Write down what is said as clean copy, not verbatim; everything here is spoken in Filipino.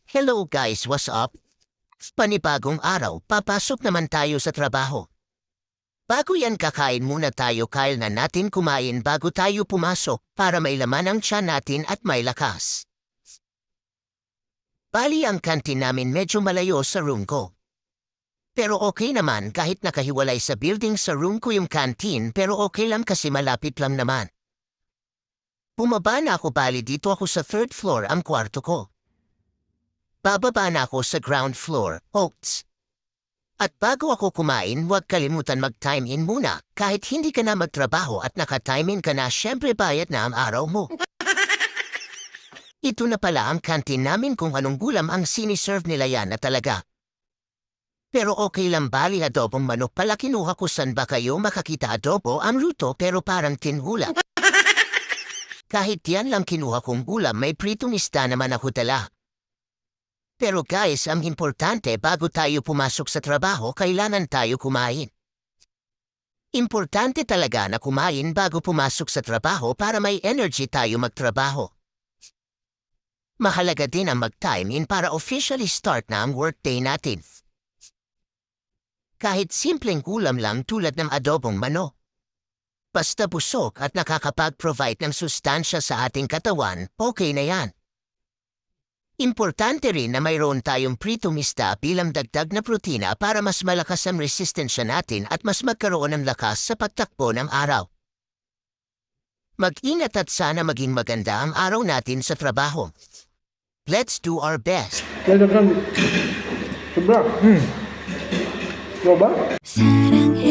Hello guys, what's up? Panibagong araw, papasok naman tayo sa trabaho. Bago yan kakain muna tayo kaya na natin kumain bago tayo pumasok para may laman ang tiyan natin at may lakas. Bali ang kantin namin medyo malayo sa room ko. Pero okay naman kahit nakahiwalay sa building sa room ko yung canteen pero okay lang kasi malapit lang naman. Bumaba na ako bali dito ako sa third floor ang kwarto ko. Bababa na ako sa ground floor, Oats. At bago ako kumain, huwag kalimutan mag-time in muna. Kahit hindi ka na magtrabaho at naka-time in ka na, syempre bayad na ang araw mo. Ito na pala ang kantin namin kung anong gulam ang siniserve nila yan na talaga. Pero okay lang bali adobong manok pala kinuha ko san ba kayo makakita adobo ang luto pero parang tinhula. Kahit yan lang kinuha kong ulam may pritong isda naman ako dala. Pero guys, ang importante bago tayo pumasok sa trabaho, kailangan tayo kumain. Importante talaga na kumain bago pumasok sa trabaho para may energy tayo magtrabaho. Mahalaga din ang mag-time in para officially start na ang workday natin. Kahit simpleng ulam lang tulad ng adobong manok. Basta busog at nakakapag-provide ng sustansya sa ating katawan, okay na yan. Importante rin na mayroon tayong pritong isda bilang dagdag na protina para mas malakas ang resistensya natin at mas magkaroon ng lakas sa pagtakbo ng araw. Mag-ingat at sana maging maganda ang araw natin sa trabaho. Let's do our best. Lagyan sobra. Diba ba? 사랑해